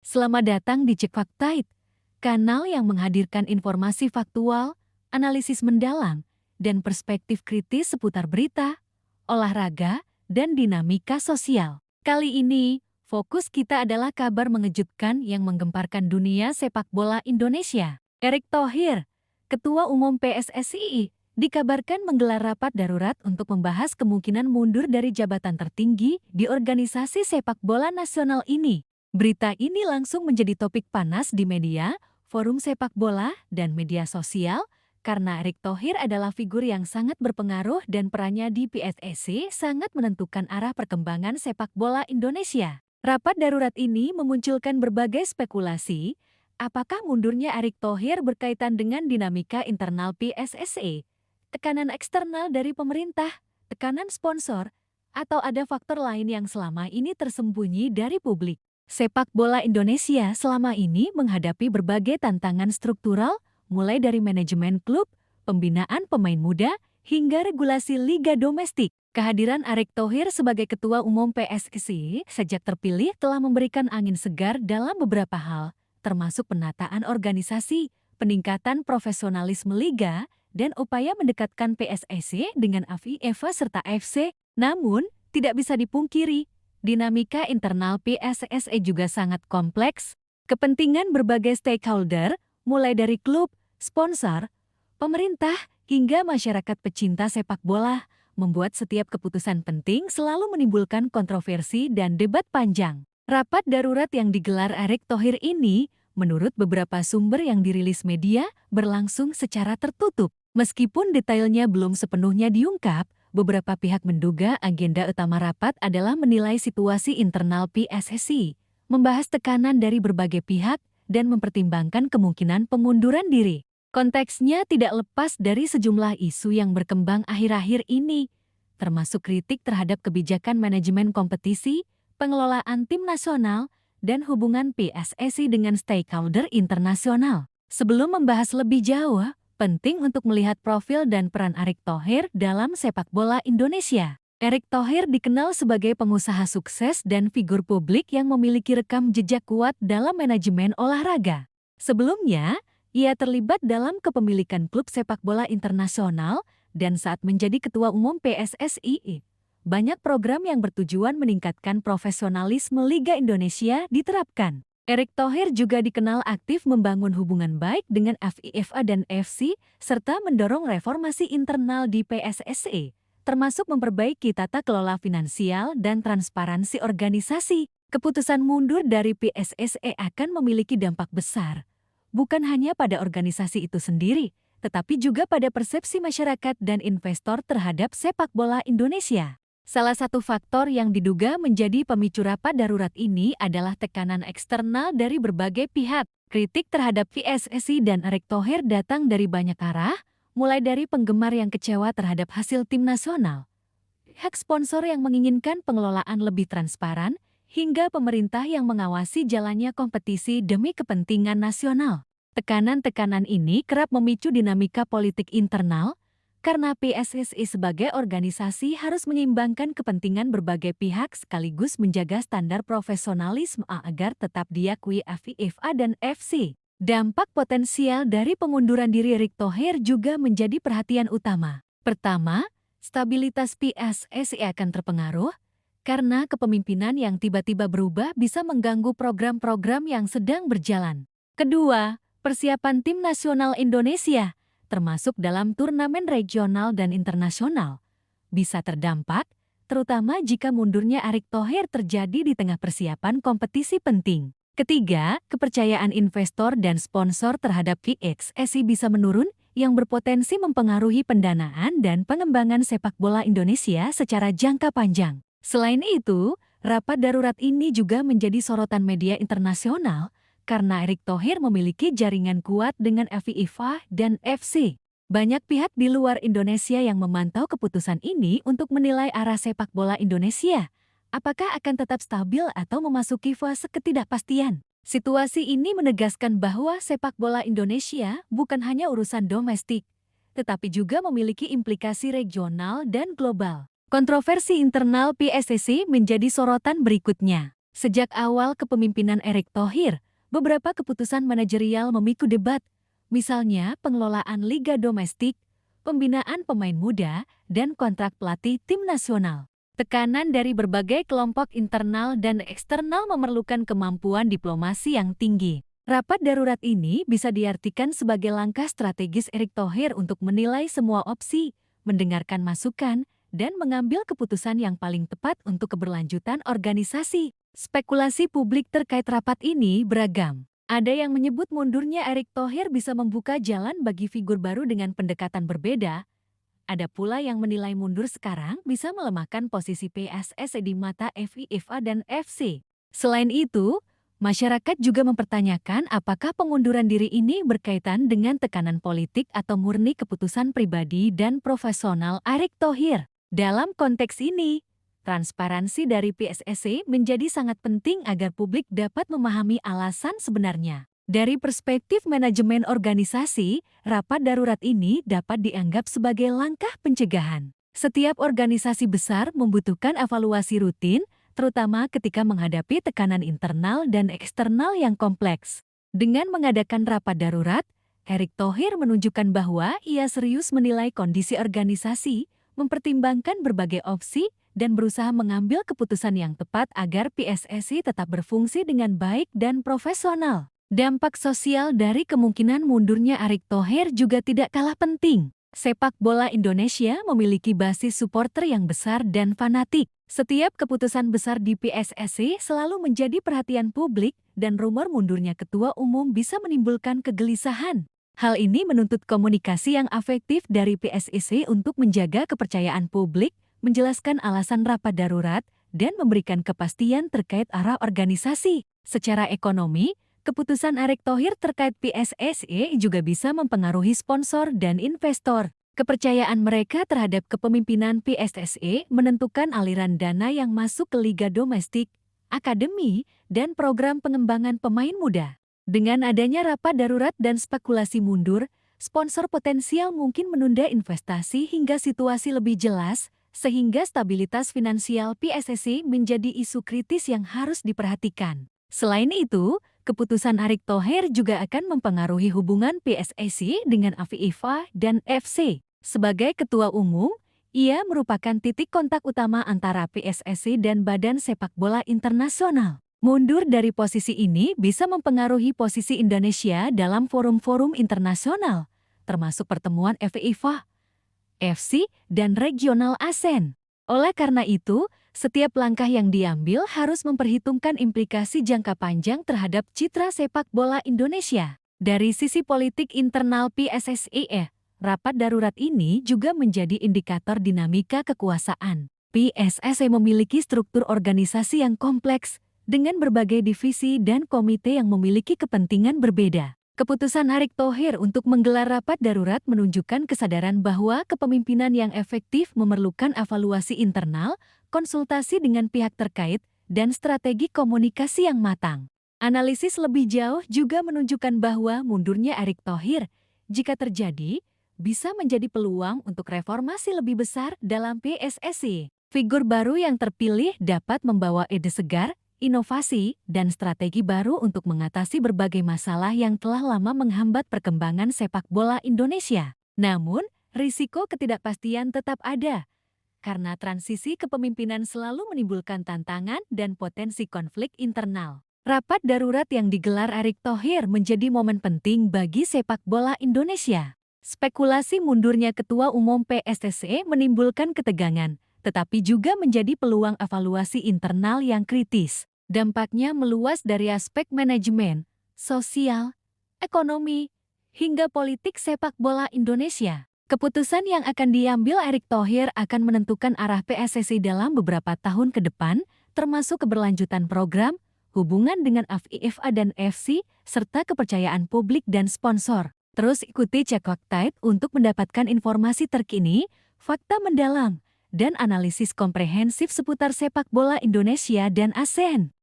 Selamat datang di Cek Faktait, kanal yang menghadirkan informasi faktual, analisis mendalam, dan perspektif kritis seputar berita, olahraga, dan dinamika sosial. Kali ini, fokus kita adalah kabar mengejutkan yang menggemparkan dunia sepak bola Indonesia. Erick Thohir, Ketua Umum PSSI, dikabarkan menggelar rapat darurat untuk membahas kemungkinan mundur dari jabatan tertinggi di organisasi sepak bola nasional ini. Berita ini langsung menjadi topik panas di media, forum sepak bola, dan media sosial karena Erick Thohir adalah figur yang sangat berpengaruh dan perannya di PSSI sangat menentukan arah perkembangan sepak bola Indonesia. Rapat darurat ini memunculkan berbagai spekulasi, apakah mundurnya Erick Thohir berkaitan dengan dinamika internal PSSI, tekanan eksternal dari pemerintah, tekanan sponsor, atau ada faktor lain yang selama ini tersembunyi dari publik. Sepak bola Indonesia selama ini menghadapi berbagai tantangan struktural, mulai dari manajemen klub, pembinaan pemain muda, hingga regulasi liga domestik. Kehadiran Erick Thohir sebagai Ketua Umum PSSI sejak terpilih telah memberikan angin segar dalam beberapa hal, termasuk penataan organisasi, peningkatan profesionalisme liga, dan upaya mendekatkan PSSI dengan FIFA serta AFC. Namun, tidak bisa dipungkiri, dinamika internal PSSI juga sangat kompleks. Kepentingan berbagai stakeholder, mulai dari klub, sponsor, pemerintah, hingga masyarakat pecinta sepak bola, membuat setiap keputusan penting selalu menimbulkan kontroversi dan debat panjang. Rapat darurat yang digelar Erick Thohir ini, menurut beberapa sumber yang dirilis media, berlangsung secara tertutup. Meskipun detailnya belum sepenuhnya diungkap, beberapa pihak menduga agenda utama rapat adalah menilai situasi internal PSSI, membahas tekanan dari berbagai pihak, dan mempertimbangkan kemungkinan pengunduran diri. Konteksnya tidak lepas dari sejumlah isu yang berkembang akhir-akhir ini, termasuk kritik terhadap kebijakan manajemen kompetisi, pengelolaan tim nasional, dan hubungan PSSI dengan stakeholder internasional. Sebelum membahas lebih jauh, penting untuk melihat profil dan peran Erick Thohir dalam sepak bola Indonesia. Erick Thohir dikenal sebagai pengusaha sukses dan figur publik yang memiliki rekam jejak kuat dalam manajemen olahraga. Sebelumnya, ia terlibat dalam kepemilikan klub sepak bola internasional dan saat menjadi Ketua Umum PSSI. Banyak program yang bertujuan meningkatkan profesionalisme Liga Indonesia diterapkan. Erick Thohir juga dikenal aktif membangun hubungan baik dengan FIFA dan FC, serta mendorong reformasi internal di PSSI, termasuk memperbaiki tata kelola finansial dan transparansi organisasi. Keputusan mundur dari PSSI akan memiliki dampak besar, bukan hanya pada organisasi itu sendiri, tetapi juga pada persepsi masyarakat dan investor terhadap sepak bola Indonesia. Salah satu faktor yang diduga menjadi pemicu rapat darurat ini adalah tekanan eksternal dari berbagai pihak. Kritik terhadap PSSI dan Erick Thohir datang dari banyak arah, mulai dari penggemar yang kecewa terhadap hasil tim nasional, pihak sponsor yang menginginkan pengelolaan lebih transparan, hingga pemerintah yang mengawasi jalannya kompetisi demi kepentingan nasional. Tekanan-tekanan ini kerap memicu dinamika politik internal, karena PSSI sebagai organisasi harus menyeimbangkan kepentingan berbagai pihak sekaligus menjaga standar profesionalisme agar tetap diakui FIFA dan FC. Dampak potensial dari pengunduran diri Erick Thohir juga menjadi perhatian utama. Pertama, stabilitas PSSI akan terpengaruh, karena kepemimpinan yang tiba-tiba berubah bisa mengganggu program-program yang sedang berjalan. Kedua, persiapan tim nasional Indonesia, termasuk dalam turnamen regional dan internasional, bisa terdampak, terutama jika mundurnya Erick Thohir terjadi di tengah persiapan kompetisi penting. Ketiga, kepercayaan investor dan sponsor terhadap PSSI bisa menurun, yang berpotensi mempengaruhi pendanaan dan pengembangan sepak bola Indonesia secara jangka panjang. Selain itu, rapat darurat ini juga menjadi sorotan media internasional, karena Erick Thohir memiliki jaringan kuat dengan FIFA dan FC. Banyak pihak di luar Indonesia yang memantau keputusan ini untuk menilai arah sepak bola Indonesia. Apakah akan tetap stabil atau memasuki fase ketidakpastian? Situasi ini menegaskan bahwa sepak bola Indonesia bukan hanya urusan domestik, tetapi juga memiliki implikasi regional dan global. Kontroversi internal PSSI menjadi sorotan berikutnya. Sejak awal kepemimpinan Erick Thohir, beberapa keputusan manajerial memicu debat, misalnya pengelolaan liga domestik, pembinaan pemain muda, dan kontrak pelatih tim nasional. Tekanan dari berbagai kelompok internal dan eksternal memerlukan kemampuan diplomasi yang tinggi. Rapat darurat ini bisa diartikan sebagai langkah strategis Erick Thohir untuk menilai semua opsi, mendengarkan masukan, dan mengambil keputusan yang paling tepat untuk keberlanjutan organisasi. Spekulasi publik terkait rapat ini beragam. Ada yang menyebut mundurnya Erick Thohir bisa membuka jalan bagi figur baru dengan pendekatan berbeda. Ada pula yang menilai mundur sekarang bisa melemahkan posisi PSSI di mata FIFA dan FC. Selain itu, masyarakat juga mempertanyakan apakah pengunduran diri ini berkaitan dengan tekanan politik atau murni keputusan pribadi dan profesional Erick Thohir. Dalam konteks ini, transparansi dari PSSI menjadi sangat penting agar publik dapat memahami alasan sebenarnya. Dari perspektif manajemen organisasi, rapat darurat ini dapat dianggap sebagai langkah pencegahan. Setiap organisasi besar membutuhkan evaluasi rutin, terutama ketika menghadapi tekanan internal dan eksternal yang kompleks. Dengan mengadakan rapat darurat, Erick Thohir menunjukkan bahwa ia serius menilai kondisi organisasi, mempertimbangkan berbagai opsi, dan berusaha mengambil keputusan yang tepat agar PSSI tetap berfungsi dengan baik dan profesional. Dampak sosial dari kemungkinan mundurnya Erick Thohir juga tidak kalah penting. Sepak bola Indonesia memiliki basis suporter yang besar dan fanatik. Setiap keputusan besar di PSSI selalu menjadi perhatian publik dan rumor mundurnya ketua umum bisa menimbulkan kegelisahan. Hal ini menuntut komunikasi yang efektif dari PSSI untuk menjaga kepercayaan publik, menjelaskan alasan rapat darurat, dan memberikan kepastian terkait arah organisasi. Secara ekonomi, keputusan Erick Thohir terkait PSSI juga bisa mempengaruhi sponsor dan investor. Kepercayaan mereka terhadap kepemimpinan PSSI menentukan aliran dana yang masuk ke liga domestik, akademi, dan program pengembangan pemain muda. Dengan adanya rapat darurat dan spekulasi mundur, sponsor potensial mungkin menunda investasi hingga situasi lebih jelas, sehingga stabilitas finansial PSSI menjadi isu kritis yang harus diperhatikan. Selain itu, keputusan Erick Thohir juga akan mempengaruhi hubungan PSSI dengan FIFA dan FC. Sebagai ketua umum, ia merupakan titik kontak utama antara PSSI dan Badan Sepak Bola Internasional. Mundur dari posisi ini bisa mempengaruhi posisi Indonesia dalam forum-forum internasional, termasuk pertemuan FIFA, FC, dan regional ASEAN. Oleh karena itu, setiap langkah yang diambil harus memperhitungkan implikasi jangka panjang terhadap citra sepak bola Indonesia. Dari sisi politik internal PSSI, rapat darurat ini juga menjadi indikator dinamika kekuasaan. PSSI memiliki struktur organisasi yang kompleks, dengan berbagai divisi dan komite yang memiliki kepentingan berbeda. Keputusan Erick Thohir untuk menggelar rapat darurat menunjukkan kesadaran bahwa kepemimpinan yang efektif memerlukan evaluasi internal, konsultasi dengan pihak terkait, dan strategi komunikasi yang matang. Analisis lebih jauh juga menunjukkan bahwa mundurnya Erick Thohir, jika terjadi, bisa menjadi peluang untuk reformasi lebih besar dalam PSSI. Figur baru yang terpilih dapat membawa ide segar, inovasi, dan strategi baru untuk mengatasi berbagai masalah yang telah lama menghambat perkembangan sepak bola Indonesia. Namun, risiko ketidakpastian tetap ada, karena transisi kepemimpinan selalu menimbulkan tantangan dan potensi konflik internal. Rapat darurat yang digelar Erick Thohir menjadi momen penting bagi sepak bola Indonesia. Spekulasi mundurnya Ketua Umum PSSI menimbulkan ketegangan, tetapi juga menjadi peluang evaluasi internal yang kritis. Dampaknya meluas dari aspek manajemen, sosial, ekonomi, hingga politik sepak bola Indonesia. Keputusan yang akan diambil Erick Thohir akan menentukan arah PSSI dalam beberapa tahun ke depan, termasuk keberlanjutan program, hubungan dengan FIFA dan FC, serta kepercayaan publik dan sponsor. Terus ikuti Cekok Tide untuk mendapatkan informasi terkini, fakta mendalam, dan analisis komprehensif seputar sepak bola Indonesia dan ASEAN.